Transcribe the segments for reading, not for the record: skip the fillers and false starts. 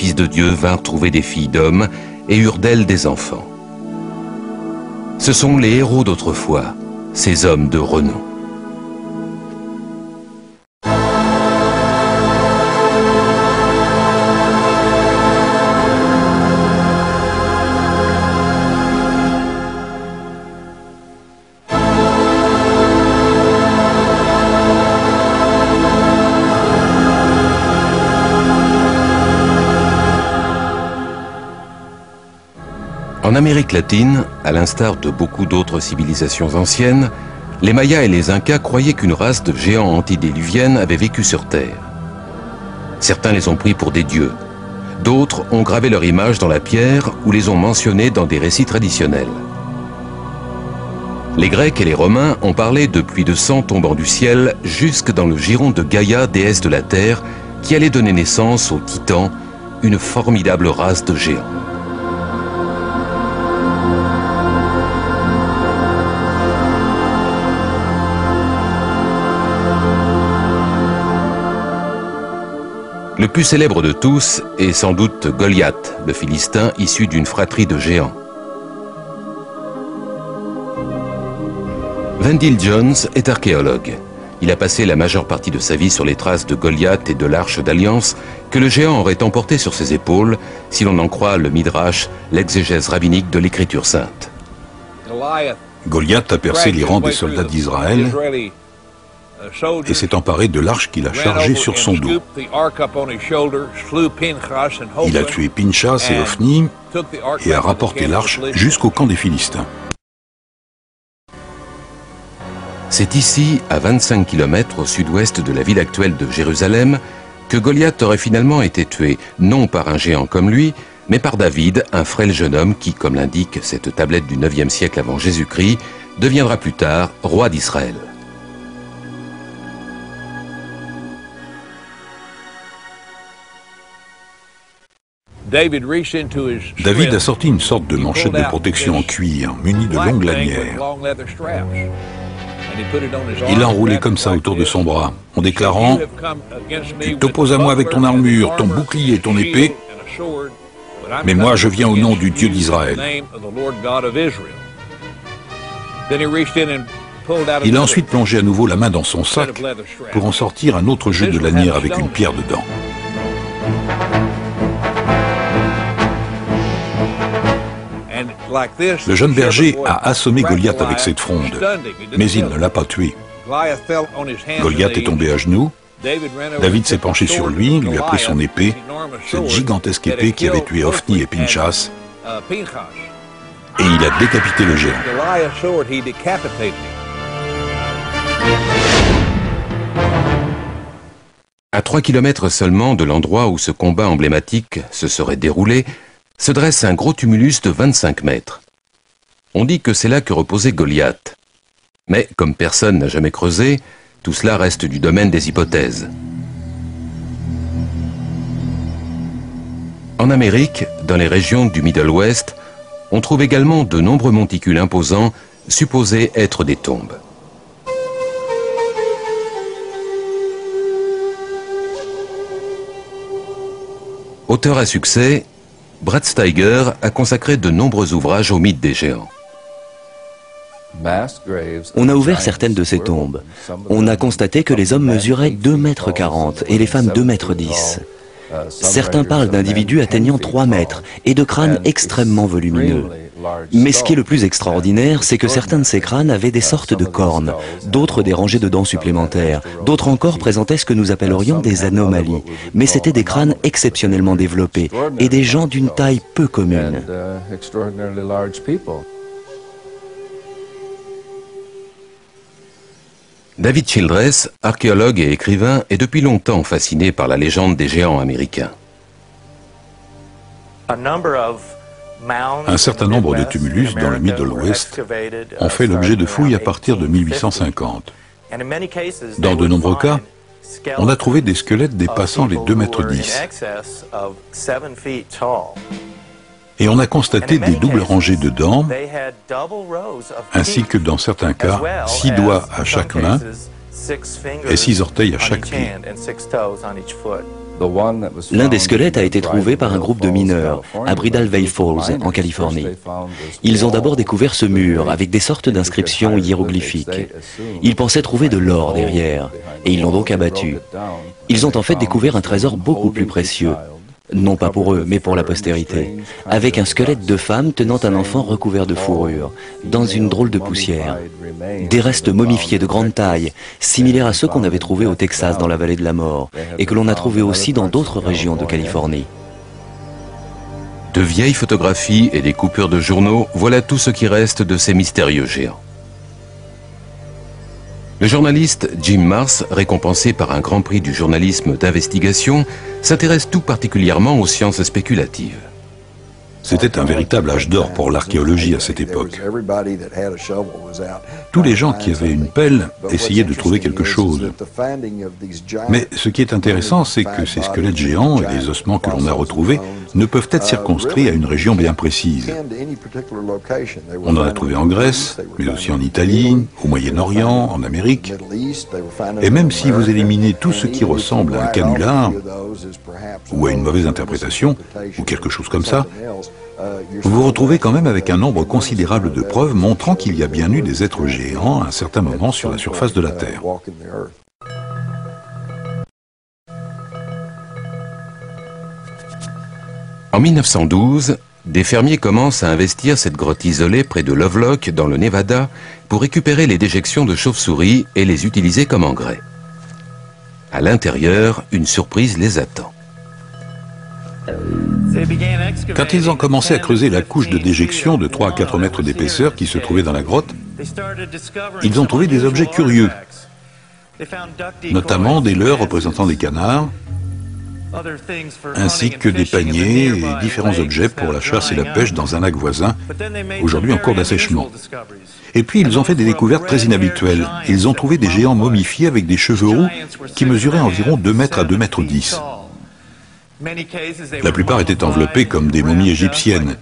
fils de Dieu vinrent trouver des filles d'hommes et eurent d'elles des enfants. Ce sont les héros d'autrefois, ces hommes de renom. En Amérique latine, à l'instar de beaucoup d'autres civilisations anciennes, les Mayas et les Incas croyaient qu'une race de géants antédiluviennes avait vécu sur Terre. Certains les ont pris pour des dieux. D'autres ont gravé leur image dans la pierre ou les ont mentionnés dans des récits traditionnels. Les Grecs et les Romains ont parlé de pluies de sang tombant du ciel jusque dans le giron de Gaïa, déesse de la Terre, qui allait donner naissance aux Titans, une formidable race de géants. Le plus célèbre de tous est sans doute Goliath, le Philistin issu d'une fratrie de géants. Wendell Jones est archéologue. Il a passé la majeure partie de sa vie sur les traces de Goliath et de l'Arche d'Alliance que le géant aurait emporté sur ses épaules, si l'on en croit le Midrash, l'exégèse rabbinique de l'Écriture sainte. Goliath a percé les rangs des soldats d'Israël et s'est emparé de l'arche qu'il a chargée sur son dos. Il a tué Pinchas et Ophni et a rapporté l'arche jusqu'au camp des Philistins. C'est ici, à 25 km au sud-ouest de la ville actuelle de Jérusalem, que Goliath aurait finalement été tué, non par un géant comme lui, mais par David, un frêle jeune homme qui, comme l'indique cette tablette du 9e siècle avant Jésus-Christ, deviendra plus tard roi d'Israël. David a sorti une sorte de manchette de protection en cuir, munie de longues lanières. Il l'a enroulée comme ça autour de son bras, en déclarant « Tu t'opposes à moi avec ton armure, ton bouclier et ton épée, mais moi je viens au nom du Dieu d'Israël. » Il a ensuite plongé à nouveau la main dans son sac pour en sortir un autre jeu de lanières avec une pierre dedans. Le jeune berger a assommé Goliath avec cette fronde, mais il ne l'a pas tué. Goliath est tombé à genoux, David s'est penché sur lui, lui a pris son épée, cette gigantesque épée qui avait tué Ophni et Pinchas, et il a décapité le géant. À 3 km seulement de l'endroit où ce combat emblématique se serait déroulé, se dresse un gros tumulus de 25 mètres. On dit que c'est là que reposait Goliath. Mais comme personne n'a jamais creusé, tout cela reste du domaine des hypothèses. En Amérique, dans les régions du Middle West, on trouve également de nombreux monticules imposants, supposés être des tombes. Auteur à succès, Brad Steiger a consacré de nombreux ouvrages au mythe des géants. On a ouvert certaines de ces tombes. On a constaté que les hommes mesuraient 2,40 m et les femmes 2,10 m. Certains parlent d'individus atteignant 3 mètres et de crânes extrêmement volumineux. Mais ce qui est le plus extraordinaire, c'est que certains de ces crânes avaient des sortes de cornes, d'autres des rangées de dents supplémentaires, d'autres encore présentaient ce que nous appellerions des anomalies. Mais c'étaient des crânes exceptionnellement développés et des gens d'une taille peu commune. David Childress, archéologue et écrivain, est depuis longtemps fasciné par la légende des géants américains. Un certain nombre de tumulus dans le Middle West ont fait l'objet de fouilles à partir de 1850. Dans de nombreux cas, on a trouvé des squelettes dépassant les 2,10 m. Et on a constaté des doubles rangées de dents, ainsi que dans certains cas, 6 doigts à chaque main et 6 orteils à chaque pied. L'un des squelettes a été trouvé par un groupe de mineurs à Bridal Veil Falls, en Californie. Ils ont d'abord découvert ce mur avec des sortes d'inscriptions hiéroglyphiques. Ils pensaient trouver de l'or derrière, et ils l'ont donc abattu. Ils ont en fait découvert un trésor beaucoup plus précieux. Non pas pour eux, mais pour la postérité, avec un squelette de femme tenant un enfant recouvert de fourrure, dans une drôle de poussière. Des restes momifiés de grande taille, similaires à ceux qu'on avait trouvés au Texas dans la vallée de la mort, et que l'on a trouvés aussi dans d'autres régions de Californie. De vieilles photographies et des coupures de journaux, voilà tout ce qui reste de ces mystérieux géants. Le journaliste Jim Marrs, récompensé par un grand prix du journalisme d'investigation, s'intéresse tout particulièrement aux sciences spéculatives. C'était un véritable âge d'or pour l'archéologie à cette époque. Tous les gens qui avaient une pelle essayaient de trouver quelque chose. Mais ce qui est intéressant, c'est que ces squelettes géants et les ossements que l'on a retrouvés ne peuvent être circonscrits à une région bien précise. On en a trouvé en Grèce, mais aussi en Italie, au Moyen-Orient, en Amérique. Et même si vous éliminez tout ce qui ressemble à un canular, ou à une mauvaise interprétation, ou quelque chose comme ça, vous vous retrouvez quand même avec un nombre considérable de preuves montrant qu'il y a bien eu des êtres géants à un certain moment sur la surface de la Terre. En 1912, des fermiers commencent à investir cette grotte isolée près de Lovelock, dans le Nevada, pour récupérer les déjections de chauves-souris et les utiliser comme engrais. À l'intérieur, une surprise les attend. Quand ils ont commencé à creuser la couche de déjection de 3 à 4 mètres d'épaisseur qui se trouvait dans la grotte, ils ont trouvé des objets curieux, notamment des leurres représentant des canards, ainsi que des paniers et différents objets pour la chasse et la pêche dans un lac voisin, aujourd'hui en cours d'assèchement. Et puis ils ont fait des découvertes très inhabituelles. Ils ont trouvé des géants momifiés avec des cheveux roux qui mesuraient environ 2 mètres à 2 mètres 10. La plupart étaient enveloppés comme des momies égyptiennes,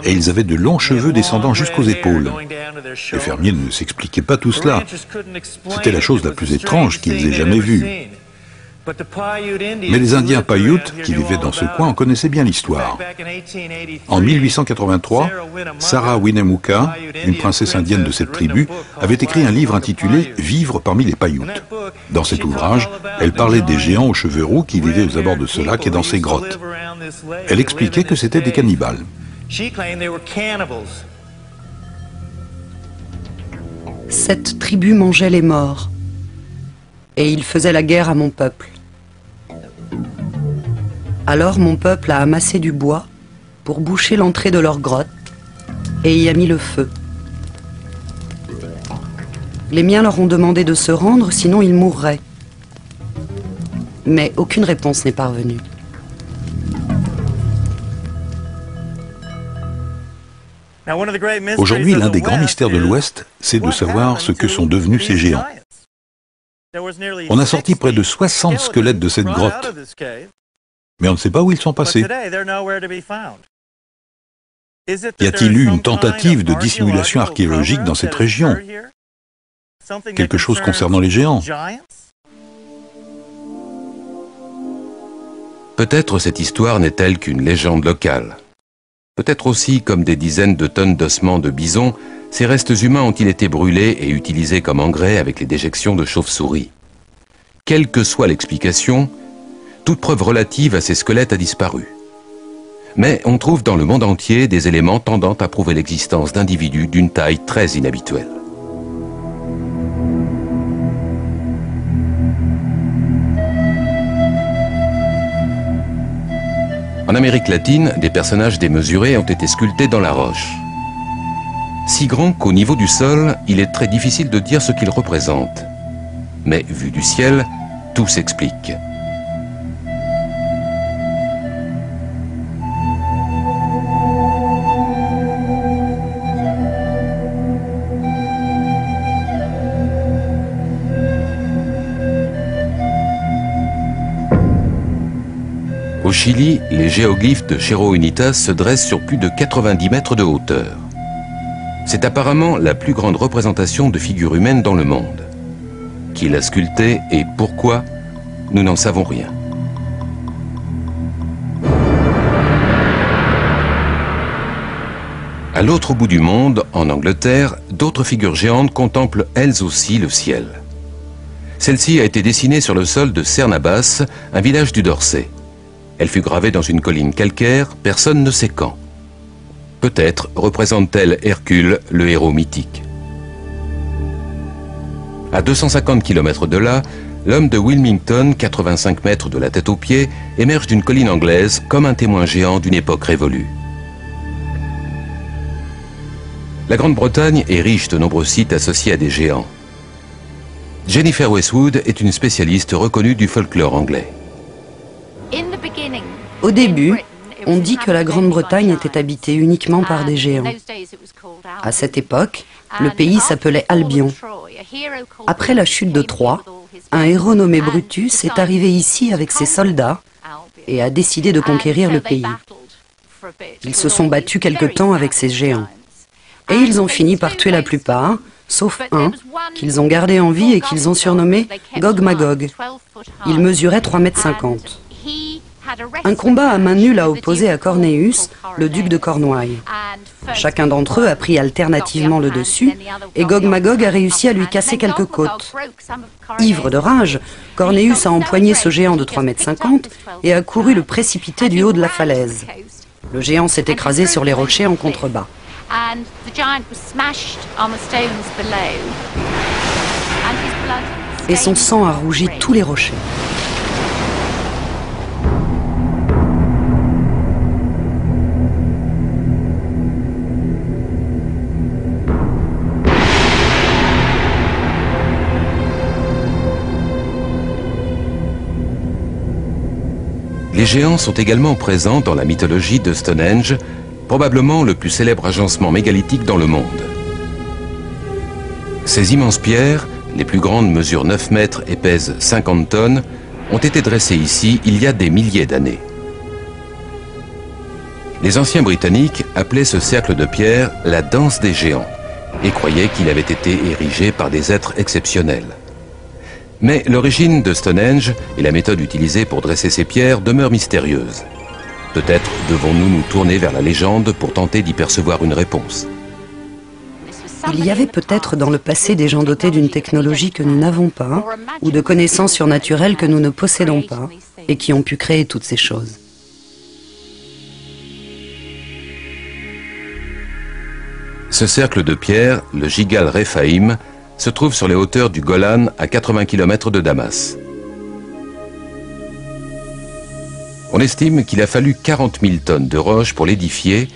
et ils avaient de longs cheveux descendant jusqu'aux épaules. Les fermiers ne s'expliquaient pas tout cela. C'était la chose la plus étrange qu'ils aient jamais vue. Mais les Indiens Paiutes, qui vivaient dans ce coin, en connaissaient bien l'histoire. En 1883, Sarah Winnemucca, une princesse indienne de cette tribu, avait écrit un livre intitulé « Vivre parmi les Paiutes ». Dans cet ouvrage, elle parlait des géants aux cheveux roux qui vivaient aux abords de ce lac et dans ces grottes. Elle expliquait que c'étaient des cannibales. Cette tribu mangeait les morts, et ils faisaient la guerre à mon peuple. Alors mon peuple a amassé du bois pour boucher l'entrée de leur grotte et y a mis le feu. Les miens leur ont demandé de se rendre, sinon ils mourraient. Mais aucune réponse n'est parvenue. Aujourd'hui, l'un des grands mystères de l'Ouest, c'est de savoir ce que sont devenus ces géants. On a sorti près de 60 squelettes de cette grotte, mais on ne sait pas où ils sont passés. Y a-t-il eu une tentative de dissimulation archéologique dans cette région? Quelque chose concernant les géants? Peut-être cette histoire n'est-elle qu'une légende locale. Peut-être aussi, comme des dizaines de tonnes d'ossements de bison, ces restes humains ont-ils été brûlés et utilisés comme engrais avec les déjections de chauves-souris. Quelle que soit l'explication, toute preuve relative à ces squelettes a disparu. Mais on trouve dans le monde entier des éléments tendant à prouver l'existence d'individus d'une taille très inhabituelle. En Amérique latine, des personnages démesurés ont été sculptés dans la roche. Si grands qu'au niveau du sol, il est très difficile de dire ce qu'ils représentent. Mais vu du ciel, tout s'explique. Au Chili, les géoglyphes de Cerro Unitas se dressent sur plus de 90 mètres de hauteur. C'est apparemment la plus grande représentation de figures humaines dans le monde. Qui l'a sculptée et pourquoi, nous n'en savons rien. À l'autre bout du monde, en Angleterre, d'autres figures géantes contemplent elles aussi le ciel. Celle-ci a été dessinée sur le sol de Cernabas, un village du Dorset. Elle fut gravée dans une colline calcaire, personne ne sait quand. Peut-être représente-t-elle Hercule, le héros mythique. À 250 km de là, l'homme de Wilmington, 85 mètres de la tête aux pieds, émerge d'une colline anglaise comme un témoin géant d'une époque révolue. La Grande-Bretagne est riche de nombreux sites associés à des géants. Jennifer Westwood est une spécialiste reconnue du folklore anglais. Au début, on dit que la Grande-Bretagne était habitée uniquement par des géants. À cette époque, le pays s'appelait Albion. Après la chute de Troie, un héros nommé Brutus est arrivé ici avec ses soldats et a décidé de conquérir le pays. Ils se sont battus quelque temps avec ces géants. Et ils ont fini par tuer la plupart, sauf un, qu'ils ont gardé en vie et qu'ils ont surnommé Gog-Magog. Il mesurait 3,50 m. Un combat à main nue l'a opposé à Cornéus, le duc de Cornouailles. Chacun d'entre eux a pris alternativement le dessus, et Gog-Magog a réussi à lui casser quelques côtes. Ivre de rage, Cornéus a empoigné ce géant de 3,50 m et a couru le précipiter du haut de la falaise. Le géant s'est écrasé sur les rochers en contrebas. Et son sang a rougi tous les rochers. Les géants sont également présents dans la mythologie de Stonehenge, probablement le plus célèbre agencement mégalithique dans le monde. Ces immenses pierres, les plus grandes mesurent 9 mètres et pèsent 50 tonnes, ont été dressées ici il y a des milliers d'années. Les anciens Britanniques appelaient ce cercle de pierre la danse des géants et croyaient qu'il avait été érigé par des êtres exceptionnels. Mais l'origine de Stonehenge et la méthode utilisée pour dresser ces pierres demeurent mystérieuses. Peut-être devons-nous nous tourner vers la légende pour tenter d'y percevoir une réponse. Il y avait peut-être dans le passé des gens dotés d'une technologie que nous n'avons pas, ou de connaissances surnaturelles que nous ne possédons pas, et qui ont pu créer toutes ces choses. Ce cercle de pierre, le Gigal Rephaim, se trouve sur les hauteurs du Golan à 80 km de Damas. On estime qu'il a fallu 40 000 tonnes de roches pour l'édifier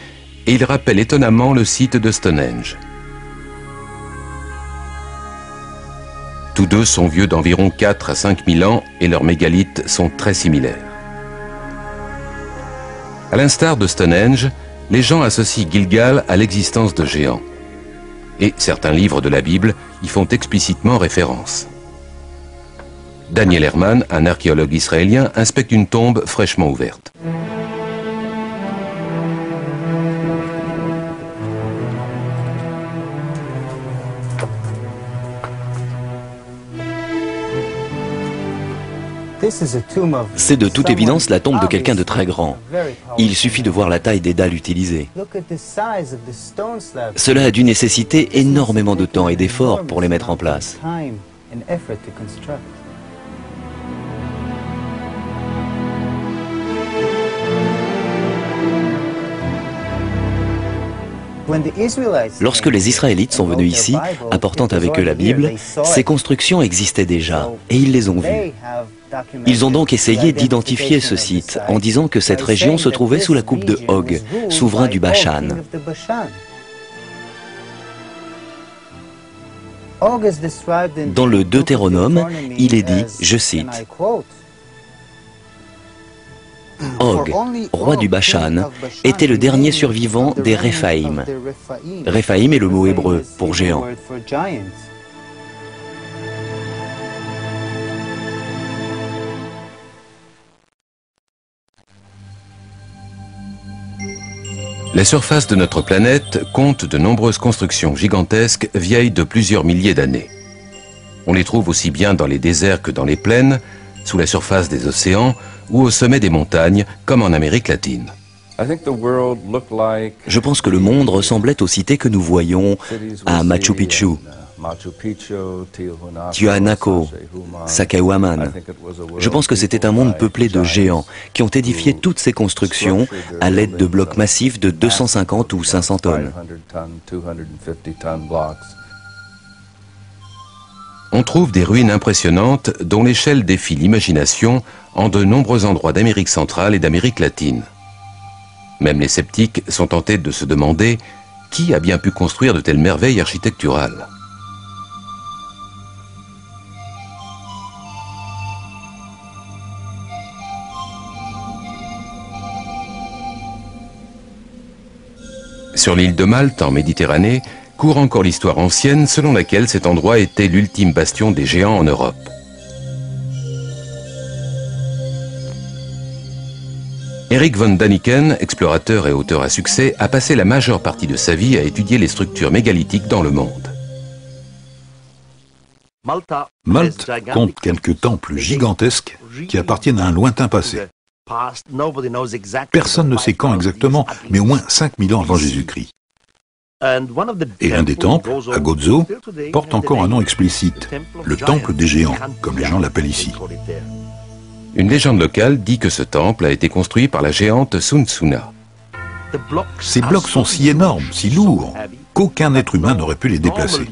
et il rappelle étonnamment le site de Stonehenge. Tous deux sont vieux d'environ 4 à 5 000 ans et leurs mégalithes sont très similaires. À l'instar de Stonehenge, les gens associent Gilgal à l'existence de géants. Et certains livres de la Bible y font explicitement référence. Daniel Herman, un archéologue israélien, inspecte une tombe fraîchement ouverte. C'est de toute évidence la tombe de quelqu'un de très grand. Il suffit de voir la taille des dalles utilisées. Cela a dû nécessiter énormément de temps et d'efforts pour les mettre en place. Lorsque les Israélites sont venus ici, apportant avec eux la Bible, ces constructions existaient déjà, et ils les ont vues. Ils ont donc essayé d'identifier ce site, en disant que cette région se trouvait sous la coupe de Og, souverain du Bashan. Dans le Deutéronome, il est dit, je cite, Og, roi du Bashan, était le dernier survivant des Rephaim. Rephaim est le mot hébreu pour géant. La surface de notre planète compte de nombreuses constructions gigantesques vieilles de plusieurs milliers d'années. On les trouve aussi bien dans les déserts que dans les plaines, sous la surface des océans ou au sommet des montagnes, comme en Amérique latine. Je pense que le monde ressemblait aux cités que nous voyons à Machu Picchu, Tiahuanaco, Sacsayhuaman. Je pense que c'était un monde peuplé de géants qui ont édifié toutes ces constructions à l'aide de blocs massifs de 250 ou 500 tonnes. On trouve des ruines impressionnantes dont l'échelle défie l'imagination en de nombreux endroits d'Amérique centrale et d'Amérique latine. Même les sceptiques sont tentés de se demander qui a bien pu construire de telles merveilles architecturales. Sur l'île de Malte, en Méditerranée, court encore l'histoire ancienne selon laquelle cet endroit était l'ultime bastion des géants en Europe. Eric von Daniken, explorateur et auteur à succès, a passé la majeure partie de sa vie à étudier les structures mégalithiques dans le monde. Malte compte quelques temples gigantesques qui appartiennent à un lointain passé. Personne ne sait quand exactement, mais au moins 5000 ans avant Jésus-Christ. Et un des temples, à Gozo, porte encore un nom explicite, le temple des géants, comme les gens l'appellent ici. Une légende locale dit que ce temple a été construit par la géante Sun Tsuna. Ces blocs sont si énormes, si lourds, qu'aucun être humain n'aurait pu les déplacer.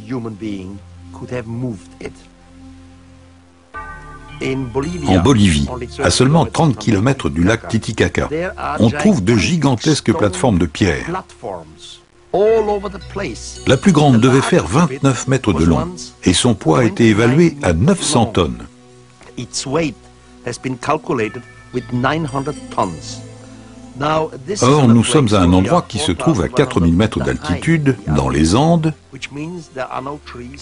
En Bolivie, à seulement 30 km du lac Titicaca, on trouve de gigantesques plateformes de pierre. La plus grande devait faire 29 mètres de long et son poids a été évalué à 900 tonnes. Or, nous sommes à un endroit qui se trouve à 4000 mètres d'altitude, dans les Andes,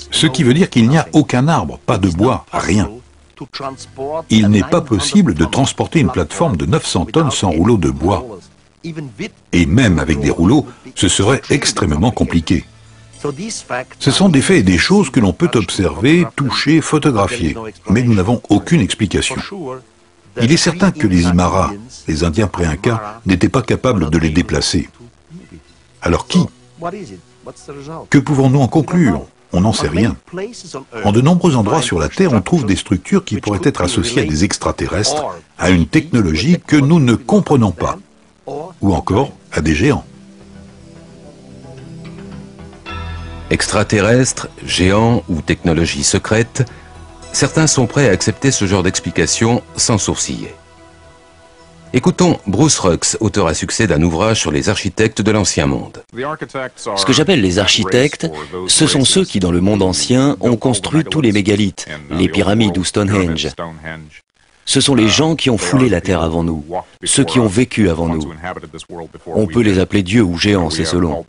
ce qui veut dire qu'il n'y a aucun arbre, pas de bois, rien. Il n'est pas possible de transporter une plateforme de 900 tonnes sans rouleau de bois. Et même avec des rouleaux, ce serait extrêmement compliqué. Ce sont des faits et des choses que l'on peut observer, toucher, photographier, mais nous n'avons aucune explication. Il est certain que les Aymara, les Indiens pré-Incas, n'étaient pas capables de les déplacer. Alors qui? Que pouvons-nous en conclure? On n'en sait rien. En de nombreux endroits sur la Terre, on trouve des structures qui pourraient être associées à des extraterrestres, à une technologie que nous ne comprenons pas, ou encore à des géants. Extraterrestres, géants ou technologies secrètes, certains sont prêts à accepter ce genre d'explication sans sourciller. Écoutons Bruce Rux, auteur à succès d'un ouvrage sur les architectes de l'Ancien Monde. Ce que j'appelle les architectes, ce sont ceux qui, dans le monde ancien, ont construit tous les mégalithes, les pyramides ou Stonehenge. Ce sont les gens qui ont foulé la terre avant nous, ceux qui ont vécu avant nous. On peut les appeler dieux ou géants, c'est selon.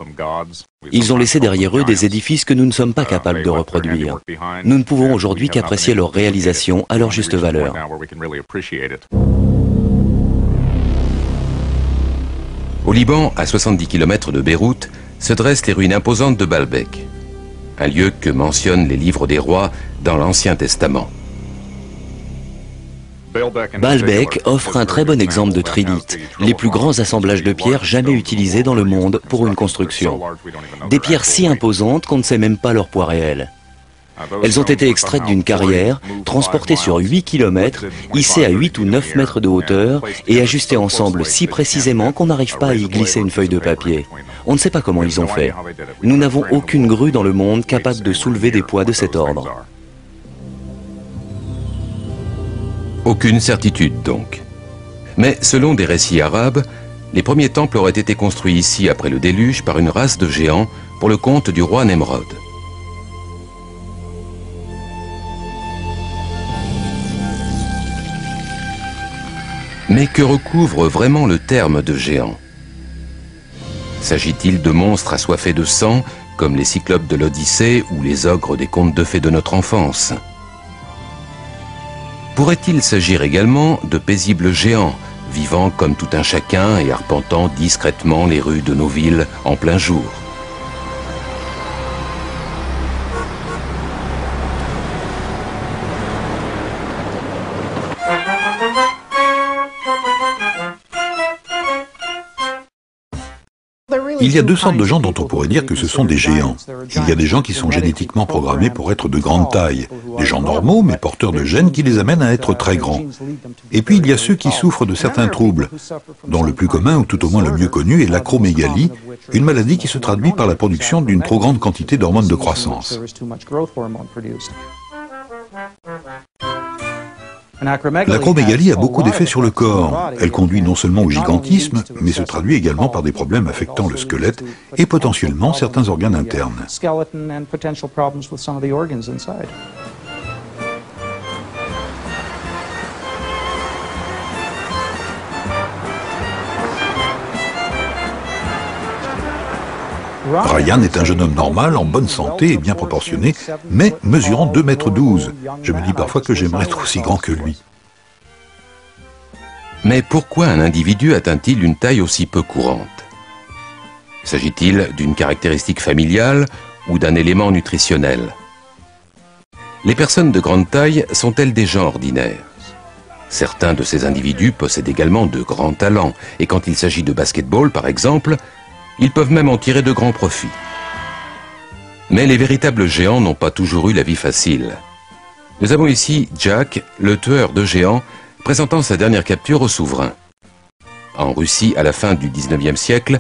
Ils ont laissé derrière eux des édifices que nous ne sommes pas capables de reproduire. Nous ne pouvons aujourd'hui qu'apprécier leur réalisation à leur juste valeur. Au Liban, à 70 km de Beyrouth, se dressent les ruines imposantes de Baalbek, un lieu que mentionnent les livres des rois dans l'Ancien Testament. Baalbek offre un très bon exemple de trilithe, les plus grands assemblages de pierres jamais utilisés dans le monde pour une construction. Des pierres si imposantes qu'on ne sait même pas leur poids réel. Elles ont été extraites d'une carrière, transportées sur 8 km, hissées à 8 ou 9 mètres de hauteur et ajustées ensemble si précisément qu'on n'arrive pas à y glisser une feuille de papier. On ne sait pas comment ils ont fait. Nous n'avons aucune grue dans le monde capable de soulever des poids de cet ordre. Aucune certitude donc. Mais selon des récits arabes, les premiers temples auraient été construits ici après le déluge par une race de géants pour le compte du roi Nemrod. Mais que recouvre vraiment le terme de géant? S'agit-il de monstres assoiffés de sang, comme les cyclopes de l'Odyssée ou les ogres des contes de fées de notre enfance? Pourrait-il s'agir également de paisibles géants, vivant comme tout un chacun et arpentant discrètement les rues de nos villes en plein jour? Il y a deux sortes de gens dont on pourrait dire que ce sont des géants. Il y a des gens qui sont génétiquement programmés pour être de grande taille, des gens normaux mais porteurs de gènes qui les amènent à être très grands. Et puis il y a ceux qui souffrent de certains troubles, dont le plus commun, ou tout au moins le mieux connu, est l'acromégalie, une maladie qui se traduit par la production d'une trop grande quantité d'hormones de croissance. L'acromégalie a beaucoup d'effets sur le corps. Elle conduit non seulement au gigantisme, mais se traduit également par des problèmes affectant le squelette et potentiellement certains organes internes. Ryan est un jeune homme normal, en bonne santé et bien proportionné, mais mesurant 2,12 m. Je me dis parfois que j'aimerais être aussi grand que lui. Mais pourquoi un individu atteint-il une taille aussi peu courante? S'agit-il d'une caractéristique familiale ou d'un élément nutritionnel? Les personnes de grande taille sont-elles des gens ordinaires? Certains de ces individus possèdent également de grands talents, et quand il s'agit de basket-ball par exemple, ils peuvent même en tirer de grands profits. Mais les véritables géants n'ont pas toujours eu la vie facile. Nous avons ici Jack, le tueur de géants, présentant sa dernière capture au souverain. En Russie, à la fin du 19e siècle,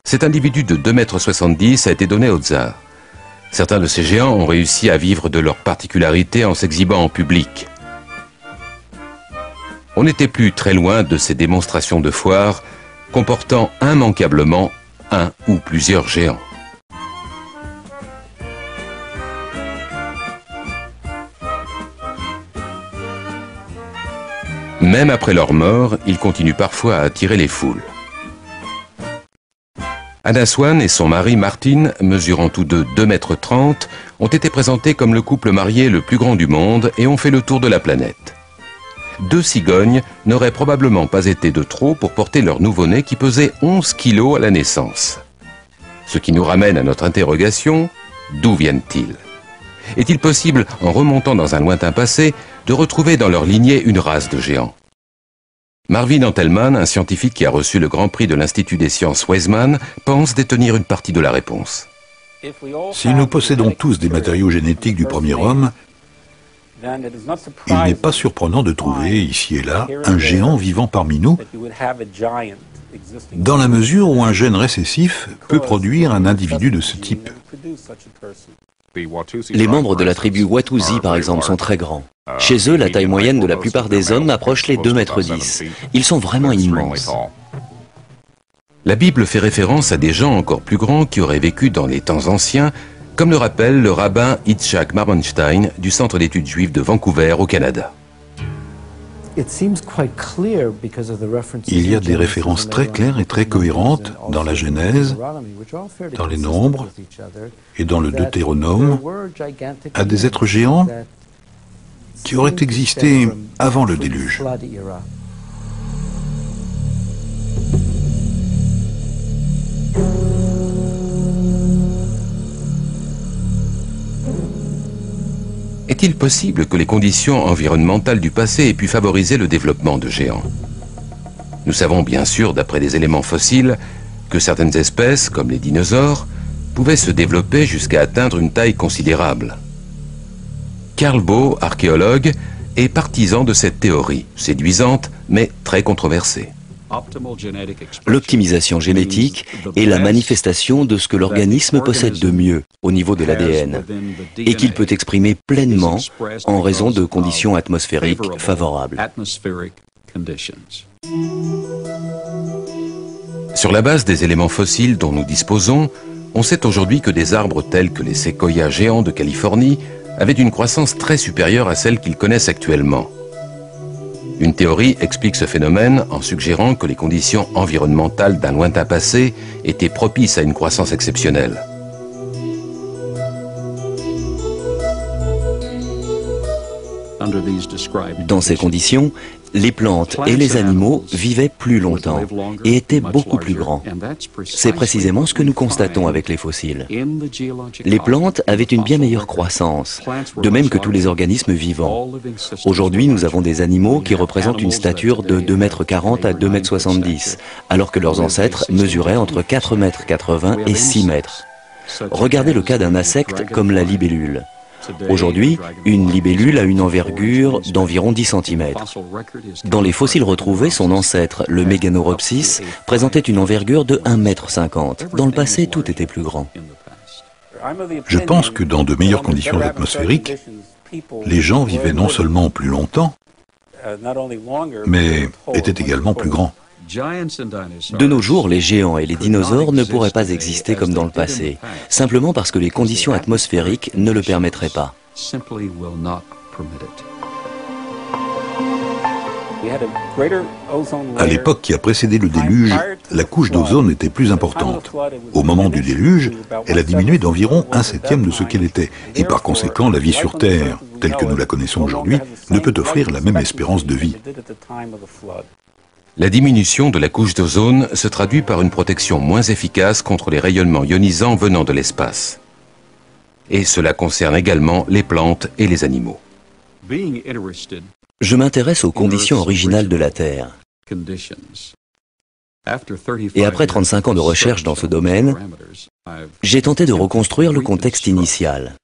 cet individu de 2,70 m a été donné au tsar. Certains de ces géants ont réussi à vivre de leur particularité en s'exhibant en public. On n'était plus très loin de ces démonstrations de foire comportant immanquablement un ou plusieurs géants. Même après leur mort, ils continuent parfois à attirer les foules. Anna Swan et son mari Martin, mesurant tous deux 2,30 m, ont été présentés comme le couple marié le plus grand du monde et ont fait le tour de la planète. 2 cigognes n'auraient probablement pas été de trop pour porter leur nouveau-né qui pesait 11 kilos à la naissance. Ce qui nous ramène à notre interrogation, d'où viennent-ils? Est-il possible, en remontant dans un lointain passé, de retrouver dans leur lignée une race de géants? Marvin Antelman, un scientifique qui a reçu le Grand Prix de l'Institut des sciences Weizmann, pense détenir une partie de la réponse. Si nous possédons tous des matériaux génétiques du premier homme, il n'est pas surprenant de trouver, ici et là, un géant vivant parmi nous, dans la mesure où un gène récessif peut produire un individu de ce type. Les membres de la tribu Watusi, par exemple, sont très grands. Chez eux, la taille moyenne de la plupart des hommes approche les 2,10 m. Ils sont vraiment immenses. La Bible fait référence à des gens encore plus grands qui auraient vécu dans les temps anciens, comme le rappelle le rabbin Yitzhak Marmonstein du Centre d'études juives de Vancouver au Canada. Il y a des références très claires et très cohérentes dans la Genèse, dans les Nombres et dans le Deutéronome à des êtres géants qui auraient existé avant le déluge. Est-il possible que les conditions environnementales du passé aient pu favoriser le développement de géants? Nous savons bien sûr, d'après des éléments fossiles, que certaines espèces, comme les dinosaures, pouvaient se développer jusqu'à atteindre une taille considérable. Carl Baugh, archéologue, est partisan de cette théorie, séduisante mais très controversée. L'optimisation génétique est la manifestation de ce que l'organisme possède de mieux au niveau de l'ADN et qu'il peut exprimer pleinement en raison de conditions atmosphériques favorables. Sur la base des éléments fossiles dont nous disposons, on sait aujourd'hui que des arbres tels que les séquoias géants de Californie avaient une croissance très supérieure à celle qu'ils connaissent actuellement. Une théorie explique ce phénomène en suggérant que les conditions environnementales d'un lointain passé étaient propices à une croissance exceptionnelle. Dans ces conditions, Les plantes et les animaux vivaient plus longtemps et étaient beaucoup plus grands. C'est précisément ce que nous constatons avec les fossiles. Les plantes avaient une bien meilleure croissance, de même que tous les organismes vivants. Aujourd'hui, nous avons des animaux qui représentent une stature de 2,40 m à 2,70 m, alors que leurs ancêtres mesuraient entre 4,80 m et 6 mètres. Regardez le cas d'un insecte comme la libellule. Aujourd'hui, une libellule a une envergure d'environ 10 cm. Dans les fossiles retrouvés, son ancêtre, le Meganeuropsis, présentait une envergure de 1,50 m. Dans le passé, tout était plus grand. Je pense que dans de meilleures conditions atmosphériques, les gens vivaient non seulement plus longtemps, mais étaient également plus grands. De nos jours, les géants et les dinosaures ne pourraient pas exister comme dans le passé, simplement parce que les conditions atmosphériques ne le permettraient pas. À l'époque qui a précédé le déluge, la couche d'ozone était plus importante. Au moment du déluge, elle a diminué d'environ 1/7 de ce qu'elle était. Et par conséquent, la vie sur Terre, telle que nous la connaissons aujourd'hui, ne peut offrir la même espérance de vie. La diminution de la couche d'ozone se traduit par une protection moins efficace contre les rayonnements ionisants venant de l'espace. Et cela concerne également les plantes et les animaux. Je m'intéresse aux conditions originales de la Terre. Et après 35 ans de recherche dans ce domaine, j'ai tenté de reconstruire le contexte initial.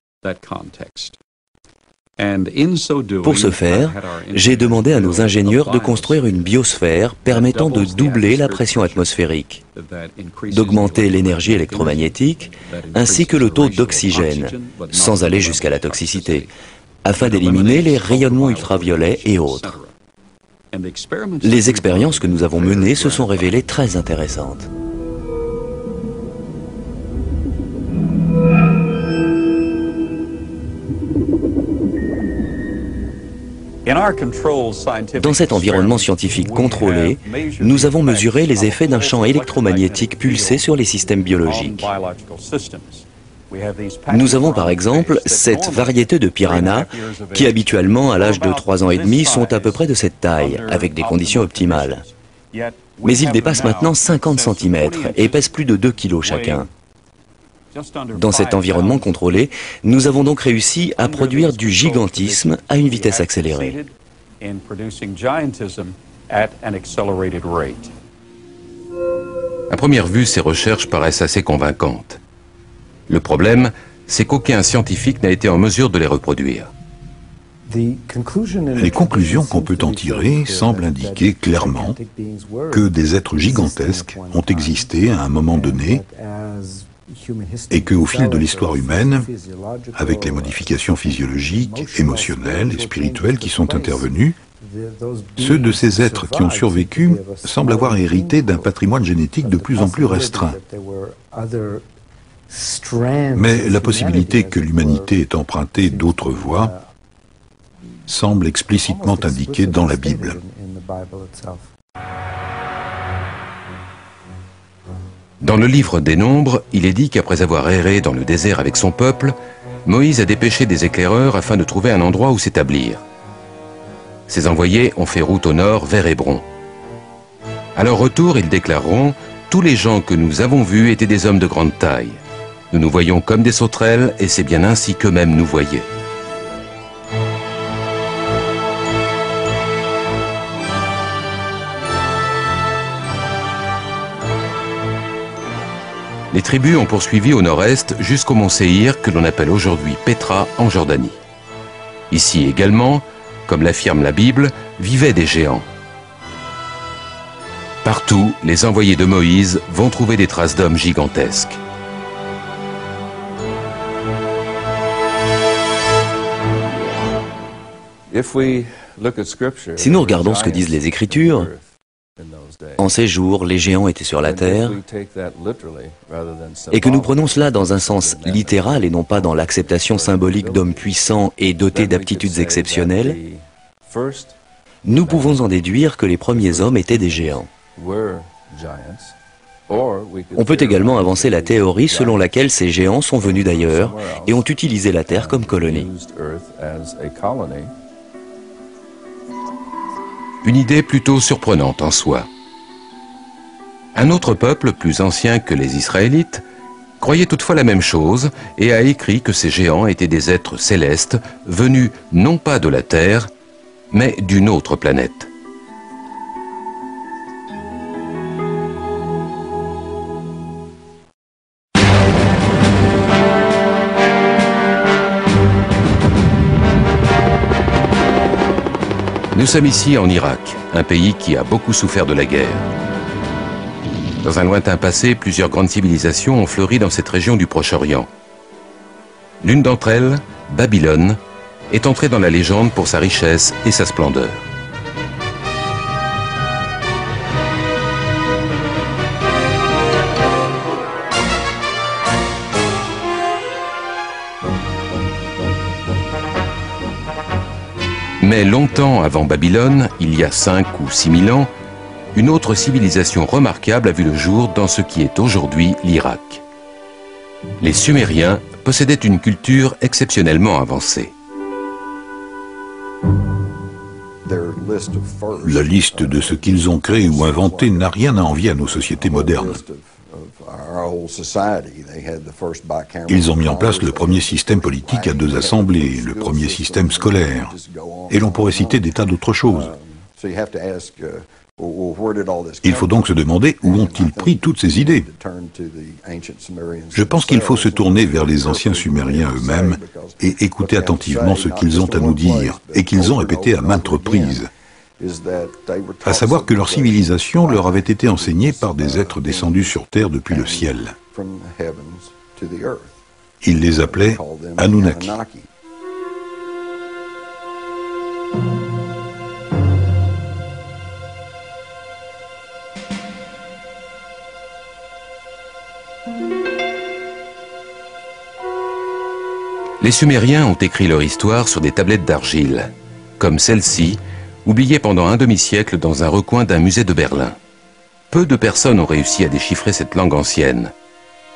Pour ce faire, j'ai demandé à nos ingénieurs de construire une biosphère permettant de doubler la pression atmosphérique, d'augmenter l'énergie électromagnétique, ainsi que le taux d'oxygène, sans aller jusqu'à la toxicité, afin d'éliminer les rayonnements ultraviolets et autres. Les expériences que nous avons menées se sont révélées très intéressantes. Dans cet environnement scientifique contrôlé, nous avons mesuré les effets d'un champ électromagnétique pulsé sur les systèmes biologiques. Nous avons par exemple cette variété de piranhas qui habituellement à l'âge de 3 ans et demi sont à peu près de cette taille, avec des conditions optimales. Mais ils dépassent maintenant 50 cm et pèsent plus de 2 kg chacun. Dans cet environnement contrôlé, nous avons donc réussi à produire du gigantisme à une vitesse accélérée. À première vue, ces recherches paraissent assez convaincantes. Le problème, c'est qu'aucun scientifique n'a été en mesure de les reproduire. Les conclusions qu'on peut en tirer semblent indiquer clairement que des êtres gigantesques ont existé à un moment donné et qu'au fil de l'histoire humaine, avec les modifications physiologiques, émotionnelles et spirituelles qui sont intervenues, ceux de ces êtres qui ont survécu semblent avoir hérité d'un patrimoine génétique de plus en plus restreint. Mais la possibilité que l'humanité ait emprunté d'autres voies semble explicitement indiquée dans la Bible. Dans le livre des Nombres, il est dit qu'après avoir erré dans le désert avec son peuple, Moïse a dépêché des éclaireurs afin de trouver un endroit où s'établir. Ces envoyés ont fait route au nord vers Hébron. À leur retour, ils déclareront « Tous les gens que nous avons vus étaient des hommes de grande taille. Nous nous voyons comme des sauterelles et c'est bien ainsi qu'eux-mêmes nous voyaient. » Les tribus ont poursuivi au nord-est jusqu'au mont Séhir que l'on appelle aujourd'hui Pétra en Jordanie. Ici également, comme l'affirme la Bible, vivaient des géants. Partout, les envoyés de Moïse vont trouver des traces d'hommes gigantesques. Si nous regardons ce que disent les Écritures, en ces jours, les géants étaient sur la terre, et que nous prenons cela dans un sens littéral et non pas dans l'acceptation symbolique d'hommes puissants et dotés d'aptitudes exceptionnelles, nous pouvons en déduire que les premiers hommes étaient des géants. On peut également avancer la théorie selon laquelle ces géants sont venus d'ailleurs et ont utilisé la terre comme colonie. Une idée plutôt surprenante en soi. Un autre peuple, plus ancien que les Israélites, croyait toutefois la même chose et a écrit que ces géants étaient des êtres célestes venus non pas de la Terre, mais d'une autre planète. Nous sommes ici en Irak, un pays qui a beaucoup souffert de la guerre. Dans un lointain passé, plusieurs grandes civilisations ont fleuri dans cette région du Proche-Orient. L'une d'entre elles, Babylone, est entrée dans la légende pour sa richesse et sa splendeur. Mais longtemps avant Babylone, il y a 5 ou 6 000 ans, une autre civilisation remarquable a vu le jour dans ce qui est aujourd'hui l'Irak. Les Sumériens possédaient une culture exceptionnellement avancée. La liste de ce qu'ils ont créé ou inventé n'a rien à envier à nos sociétés modernes. Ils ont mis en place le premier système politique à 2 assemblées, le premier système scolaire, et l'on pourrait citer des tas d'autres choses. Il faut donc se demander où ont-ils pris toutes ces idées. Je pense qu'il faut se tourner vers les anciens Sumériens eux-mêmes et écouter attentivement ce qu'ils ont à nous dire et qu'ils ont répété à maintes reprises. À savoir que leur civilisation leur avait été enseignée par des êtres descendus sur terre depuis le ciel. Ils les appelaient Anunnaki. Les Sumériens ont écrit leur histoire sur des tablettes d'argile, comme celle-ci, oubliée pendant un demi-siècle dans un recoin d'un musée de Berlin. Peu de personnes ont réussi à déchiffrer cette langue ancienne.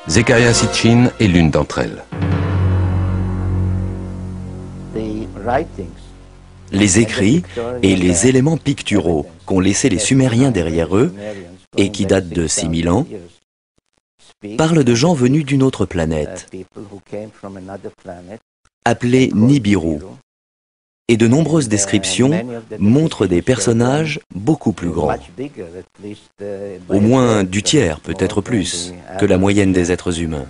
Zecharia Sitchin est l'une d'entre elles. Les écrits et les éléments picturaux qu'ont laissés les Sumériens derrière eux, et qui datent de 6000 ans, parlent de gens venus d'une autre planète, appelée Nibiru, et de nombreuses descriptions montrent des personnages beaucoup plus grands, au moins du tiers, peut-être plus, que la moyenne des êtres humains,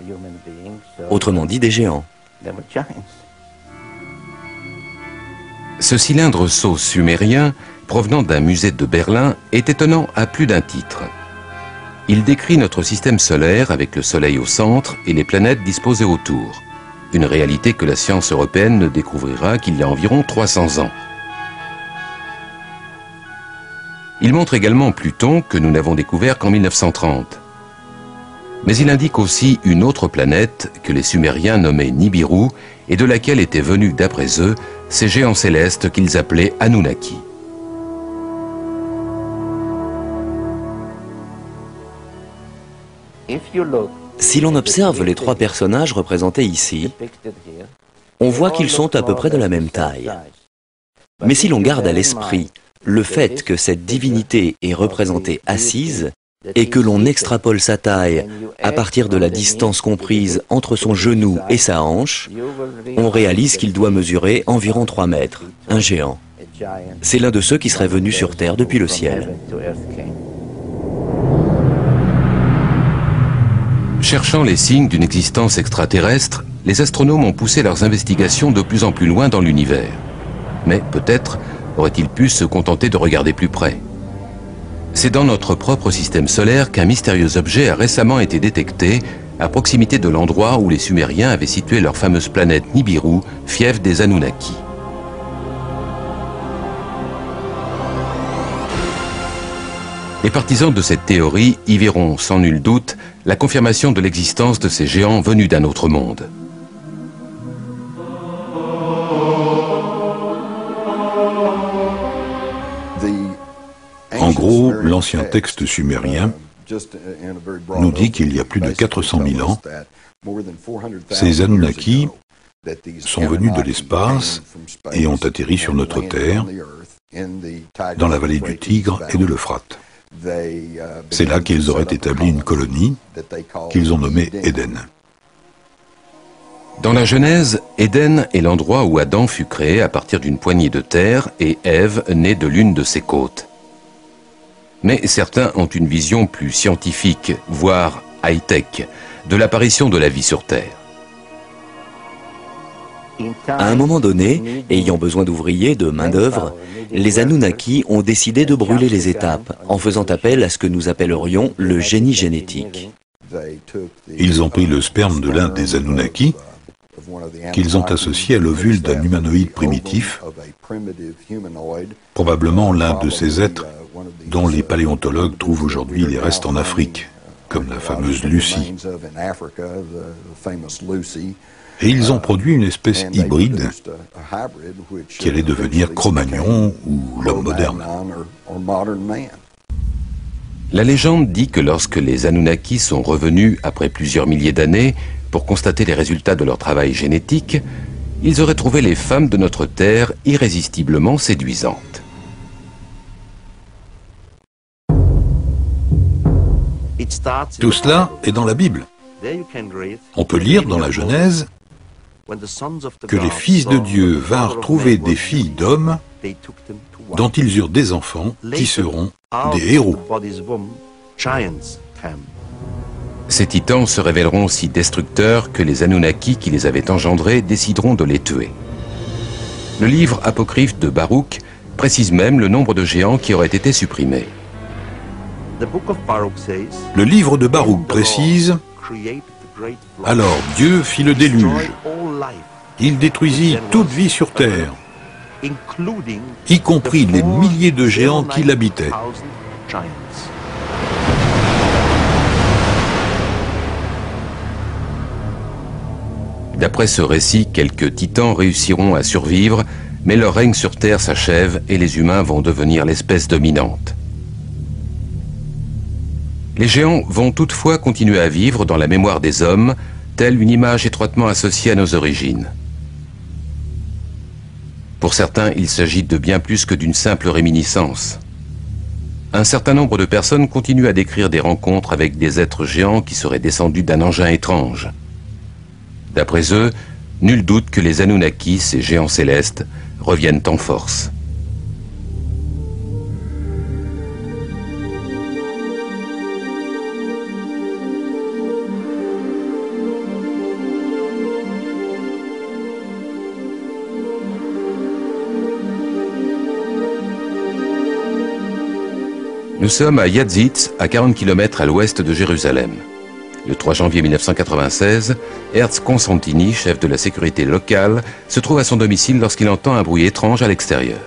autrement dit des géants. Ce cylindre sceau sumérien, provenant d'un musée de Berlin, est étonnant à plus d'un titre. Il décrit notre système solaire avec le Soleil au centre et les planètes disposées autour. Une réalité que la science européenne ne découvrira qu'il y a environ 300 ans. Il montre également Pluton que nous n'avons découvert qu'en 1930. Mais il indique aussi une autre planète que les Sumériens nommaient Nibiru et de laquelle étaient venus, d'après eux, ces géants célestes qu'ils appelaient Anunnaki. Si l'on observe les 3 personnages représentés ici, on voit qu'ils sont à peu près de la même taille. Mais si l'on garde à l'esprit le fait que cette divinité est représentée assise et que l'on extrapole sa taille à partir de la distance comprise entre son genou et sa hanche, on réalise qu'il doit mesurer environ 3 mètres, un géant. C'est l'un de ceux qui serait venu sur Terre depuis le ciel. Cherchant les signes d'une existence extraterrestre, les astronomes ont poussé leurs investigations de plus en plus loin dans l'univers. Mais peut-être auraient-ils pu se contenter de regarder plus près. C'est dans notre propre système solaire qu'un mystérieux objet a récemment été détecté à proximité de l'endroit où les Sumériens avaient situé leur fameuse planète Nibiru, fief des Anunnaki. Les partisans de cette théorie y verront sans nul doute la confirmation de l'existence de ces géants venus d'un autre monde. En gros, l'ancien texte sumérien nous dit qu'il y a plus de 400 000 ans, ces Anunnaki sont venus de l'espace et ont atterri sur notre Terre dans la vallée du Tigre et de l'Euphrate. C'est là qu'ils auraient établi une colonie qu'ils ont nommée Éden. Dans la Genèse, Éden est l'endroit où Adam fut créé à partir d'une poignée de terre et Ève née de l'une de ses côtes. Mais certains ont une vision plus scientifique, voire high-tech, de l'apparition de la vie sur Terre. À un moment donné, ayant besoin d'ouvriers, de main-d'œuvre, les Anunnaki ont décidé de brûler les étapes, en faisant appel à ce que nous appellerions le génie génétique. Ils ont pris le sperme de l'un des Anunnaki, qu'ils ont associé à l'ovule d'un humanoïde primitif, probablement l'un de ces êtres dont les paléontologues trouvent aujourd'hui les restes en Afrique, comme la fameuse Lucie. Et ils ont produit une espèce hybride qui allait devenir Cro-Magnon ou l'homme moderne. La légende dit que lorsque les Anunnaki sont revenus après plusieurs milliers d'années pour constater les résultats de leur travail génétique, ils auraient trouvé les femmes de notre Terre irrésistiblement séduisantes. Tout cela est dans la Bible. On peut lire dans la Genèse que les fils de Dieu vinrent trouver des filles d'hommes dont ils eurent des enfants qui seront des héros. Ces titans se révéleront si destructeurs que les Anunnaki qui les avaient engendrés décideront de les tuer. Le livre apocryphe de Baruch précise même le nombre de géants qui auraient été supprimés. Le livre de Baruch précise: alors Dieu fit le déluge. Il détruisit toute vie sur terre, y compris les milliers de géants qui l'habitaient. D'après ce récit, quelques titans réussiront à survivre, mais leur règne sur Terre s'achève et les humains vont devenir l'espèce dominante. Les géants vont toutefois continuer à vivre dans la mémoire des hommes, telle une image étroitement associée à nos origines. Pour certains, il s'agit de bien plus que d'une simple réminiscence. Un certain nombre de personnes continuent à décrire des rencontres avec des êtres géants qui seraient descendus d'un engin étrange. D'après eux, nul doute que les Anunnaki, ces géants célestes, reviennent en force. Nous sommes à Yazitz, à 40 km à l'ouest de Jérusalem. Le 3 janvier 1996, Hertz Constantini, chef de la sécurité locale, se trouve à son domicile lorsqu'il entend un bruit étrange à l'extérieur.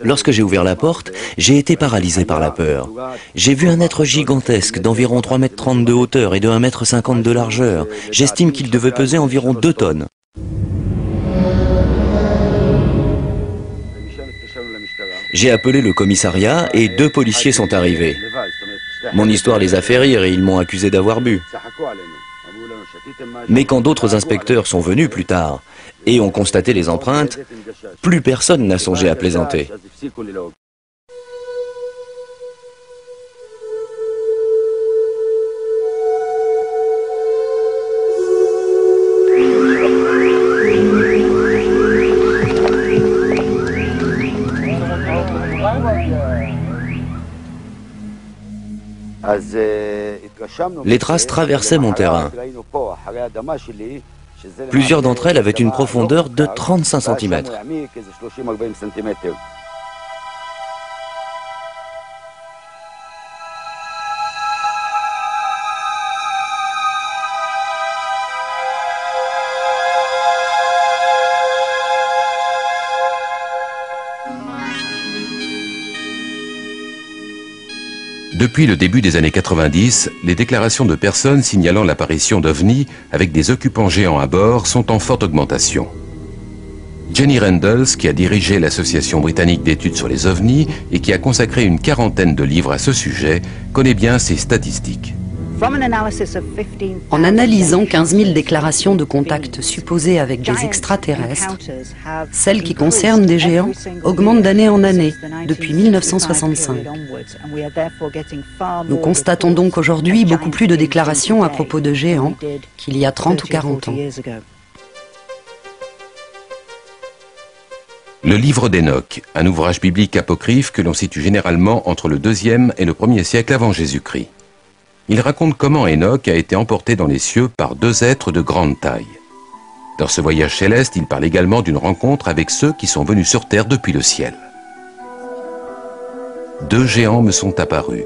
Lorsque j'ai ouvert la porte, j'ai été paralysé par la peur. J'ai vu un être gigantesque d'environ 3,30 m de hauteur et de 1,50 m de largeur. J'estime qu'il devait peser environ 2 tonnes. J'ai appelé le commissariat et 2 policiers sont arrivés. Mon histoire les a fait rire et ils m'ont accusé d'avoir bu. Mais quand d'autres inspecteurs sont venus plus tard et ont constaté les empreintes, plus personne n'a songé à plaisanter. Les traces traversaient mon terrain. Plusieurs d'entre elles avaient une profondeur de 35 cm. Depuis le début des années 90, les déclarations de personnes signalant l'apparition d'OVNI avec des occupants géants à bord sont en forte augmentation. Jenny Randles, qui a dirigé l'Association britannique d'études sur les OVNI et qui a consacré une 40aine de livres à ce sujet, connaît bien ces statistiques. En analysant 15 000 déclarations de contact supposées avec des extraterrestres, celles qui concernent des géants augmentent d'année en année, depuis 1965. Nous constatons donc aujourd'hui beaucoup plus de déclarations à propos de géants qu'il y a 30 ou 40 ans. Le livre d'Enoch, un ouvrage biblique apocryphe que l'on situe généralement entre le 2e et le 1er siècle avant Jésus-Christ. Il raconte comment Enoch a été emporté dans les cieux par deux êtres de grande taille. Dans ce voyage céleste, il parle également d'une rencontre avec ceux qui sont venus sur terre depuis le ciel. Deux géants me sont apparus,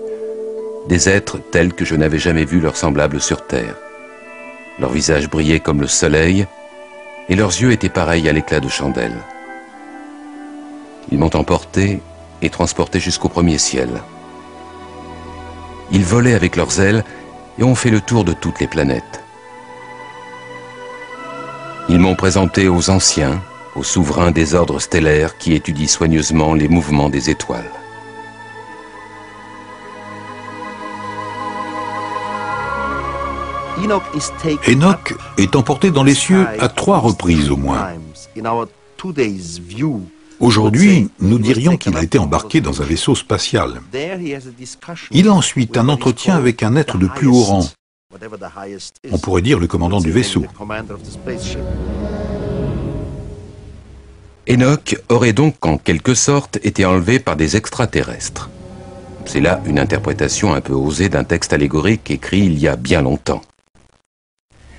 des êtres tels que je n'avais jamais vu leurs semblables sur terre. Leurs visages brillaient comme le soleil, et leurs yeux étaient pareils à l'éclat de chandelle. Ils m'ont emporté et transporté jusqu'au 1er ciel. Ils volaient avec leurs ailes et ont fait le tour de toutes les planètes. Ils m'ont présenté aux anciens, aux souverains des ordres stellaires qui étudient soigneusement les mouvements des étoiles. Enoch est emporté dans les cieux à 3 reprises au moins. Aujourd'hui, nous dirions qu'il a été embarqué dans un vaisseau spatial. Il a ensuite un entretien avec un être de plus haut rang. On pourrait dire le commandant du vaisseau. Enoch aurait donc en quelque sorte été enlevé par des extraterrestres. C'est là une interprétation un peu osée d'un texte allégorique écrit il y a bien longtemps.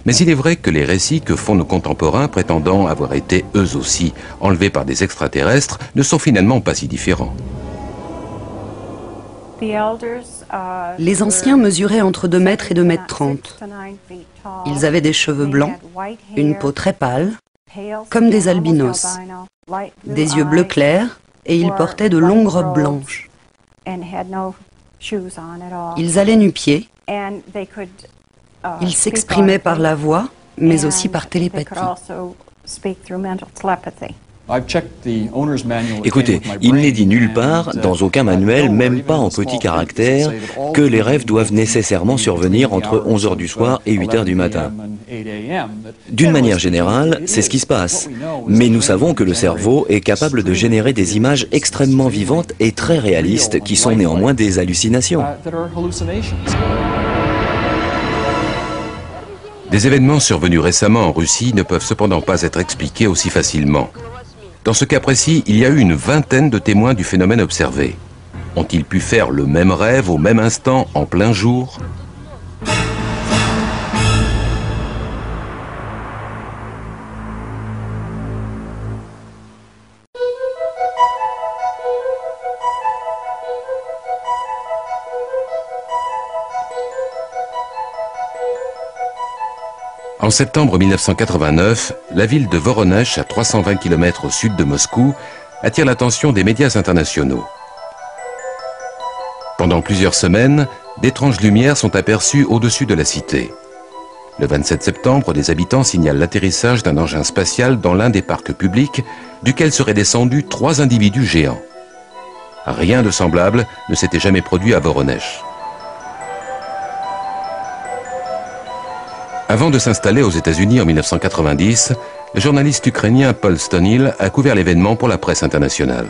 Mais il est vrai que les récits que font nos contemporains prétendant avoir été eux aussi enlevés par des extraterrestres ne sont finalement pas si différents. Les anciens mesuraient entre 2 mètres et 2 mètres 30. Ils avaient des cheveux blancs, une peau très pâle, comme des albinos, des yeux bleu clair, et ils portaient de longues robes blanches. Ils allaient nu-pieds. Ils s'exprimaient par la voix, mais aussi par télépathie. Écoutez, il n'est dit nulle part, dans aucun manuel, même pas en petits caractères, que les rêves doivent nécessairement survenir entre 11 h du soir et 8 h du matin. D'une manière générale, c'est ce qui se passe. Mais nous savons que le cerveau est capable de générer des images extrêmement vivantes et très réalistes, qui sont néanmoins des hallucinations. Des événements survenus récemment en Russie ne peuvent cependant pas être expliqués aussi facilement. Dans ce cas précis, il y a eu une vingtaine de témoins du phénomène observé. Ont-ils pu faire le même rêve au même instant, en plein jour ? En septembre 1989, la ville de Voronezh, à 320 km au sud de Moscou, attire l'attention des médias internationaux. Pendant plusieurs semaines, d'étranges lumières sont aperçues au-dessus de la cité. Le 27 septembre, des habitants signalent l'atterrissage d'un engin spatial dans l'un des parcs publics, duquel seraient descendus 3 individus géants. Rien de semblable ne s'était jamais produit à Voronezh. Avant de s'installer aux États-Unis en 1990, le journaliste ukrainien Paul Stonehill a couvert l'événement pour la presse internationale.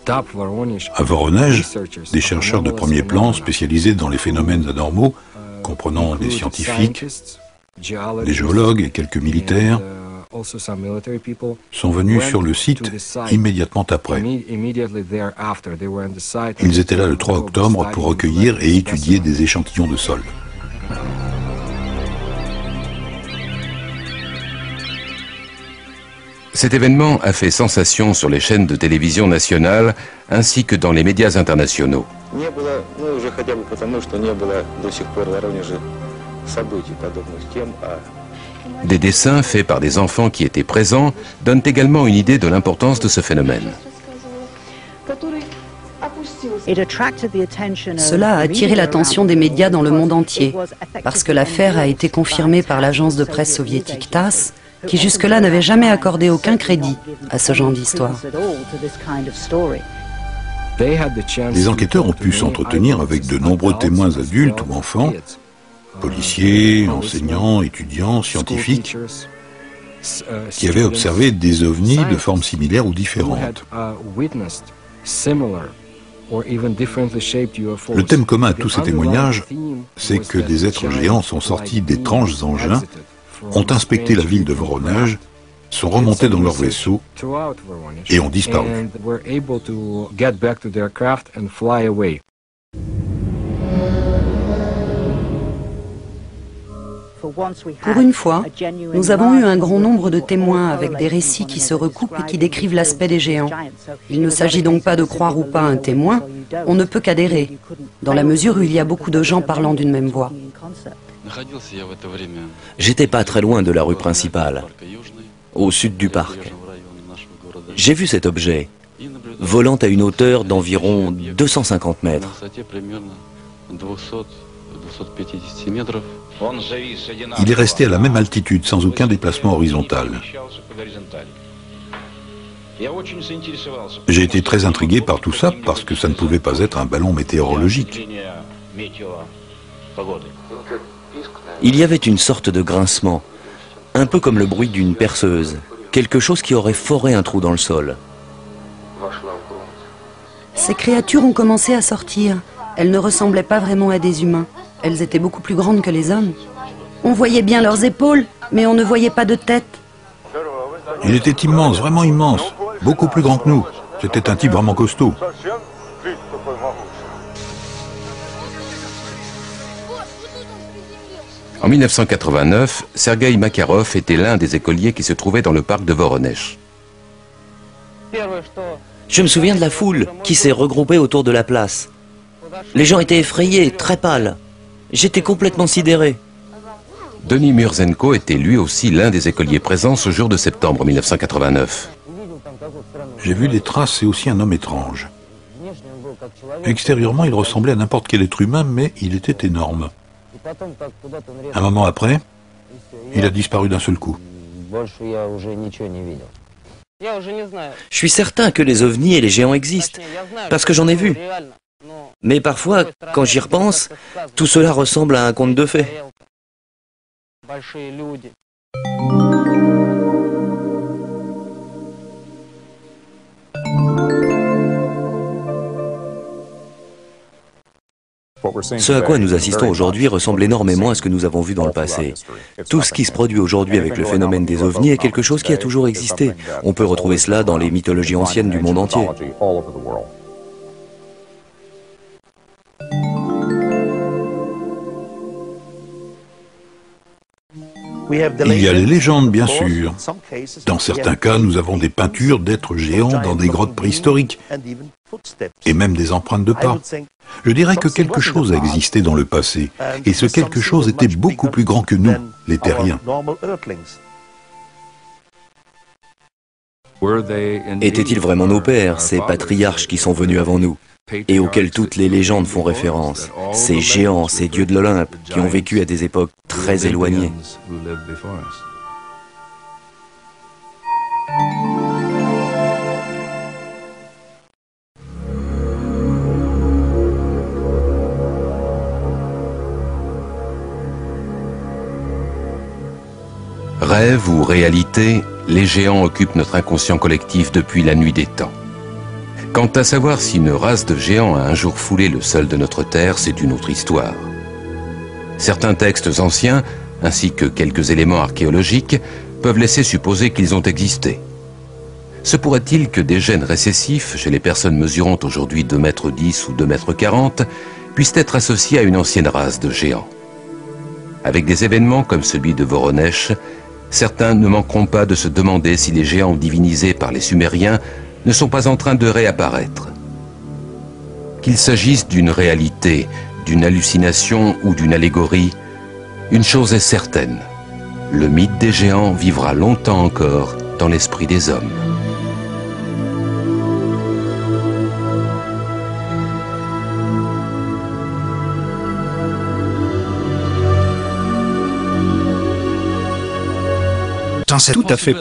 À Voronezh, des chercheurs de premier plan spécialisés dans les phénomènes anormaux, comprenant des scientifiques, des géologues et quelques militaires, sont venus sur le site immédiatement après. Ils étaient là le 3 octobre pour recueillir et étudier des échantillons de sol. Cet événement a fait sensation sur les chaînes de télévision nationales ainsi que dans les médias internationaux. Des dessins faits par des enfants qui étaient présents donnent également une idée de l'importance de ce phénomène. Cela a attiré l'attention des médias dans le monde entier, parce que l'affaire a été confirmée par l'agence de presse soviétique TASS, qui jusque-là n'avait jamais accordé aucun crédit à ce genre d'histoire. Les enquêteurs ont pu s'entretenir avec de nombreux témoins adultes ou enfants, policiers, enseignants, étudiants, scientifiques, qui avaient observé des ovnis de formes similaires ou différentes. Le thème commun à tous ces témoignages, c'est que des êtres géants sont sortis d'étranges engins, ont inspecté la ville de Voronezh, sont remontés dans leur vaisseau et ont disparu. Pour une fois, nous avons eu un grand nombre de témoins avec des récits qui se recoupent et qui décrivent l'aspect des géants. Il ne s'agit donc pas de croire ou pas un témoin, on ne peut qu'adhérer, dans la mesure où il y a beaucoup de gens parlant d'une même voix. J'étais pas très loin de la rue principale, au sud du parc. J'ai vu cet objet, volant à une hauteur d'environ 250 mètres. Il est resté à la même altitude, sans aucun déplacement horizontal. J'ai été très intrigué par tout ça, parce que ça ne pouvait pas être un ballon météorologique. Il y avait une sorte de grincement, un peu comme le bruit d'une perceuse, quelque chose qui aurait foré un trou dans le sol. Ces créatures ont commencé à sortir. Elles ne ressemblaient pas vraiment à des humains. Elles étaient beaucoup plus grandes que les hommes. On voyait bien leurs épaules, mais on ne voyait pas de tête. Il était immense, vraiment immense, beaucoup plus grand que nous. C'était un type vraiment costaud. En 1989, Sergueï Makarov était l'un des écoliers qui se trouvait dans le parc de Voronezh. Je me souviens de la foule qui s'est regroupée autour de la place. Les gens étaient effrayés, très pâles. J'étais complètement sidéré. Denis Murzenko était lui aussi l'un des écoliers présents ce jour de septembre 1989. J'ai vu des traces et aussi un homme étrange. Extérieurement, il ressemblait à n'importe quel être humain, mais il était énorme. Un moment après, il a disparu d'un seul coup. Je suis certain que les ovnis et les géants existent, parce que j'en ai vu. Mais parfois, quand j'y repense, tout cela ressemble à un conte de fées. Ce à quoi nous assistons aujourd'hui ressemble énormément à ce que nous avons vu dans le passé. Tout ce qui se produit aujourd'hui avec le phénomène des ovnis est quelque chose qui a toujours existé. On peut retrouver cela dans les mythologies anciennes du monde entier. Il y a les légendes, bien sûr. Dans certains cas, nous avons des peintures d'êtres géants dans des grottes préhistoriques, et même des empreintes de pas. Je dirais que quelque chose a existé dans le passé, et ce quelque chose était beaucoup plus grand que nous, les terriens. Étaient-ils vraiment nos pères, ces patriarches qui sont venus avant nous, et auxquels toutes les légendes font référence, ces géants, ces dieux de l'Olympe, qui ont vécu à des époques très éloignées? Rêve ou réalité, les géants occupent notre inconscient collectif depuis la nuit des temps. Quant à savoir si une race de géants a un jour foulé le sol de notre terre, c'est une autre histoire. Certains textes anciens, ainsi que quelques éléments archéologiques, peuvent laisser supposer qu'ils ont existé. Se pourrait-il que des gènes récessifs, chez les personnes mesurant aujourd'hui 2,10 m ou 2,40 m, puissent être associés à une ancienne race de géants? Avec des événements comme celui de Voronezh, certains ne manqueront pas de se demander si les géants divinisés par les Sumériens ne sont pas en train de réapparaître. Qu'il s'agisse d'une réalité, d'une hallucination ou d'une allégorie, une chose est certaine, le mythe des géants vivra longtemps encore dans l'esprit des hommes. Tout à fait.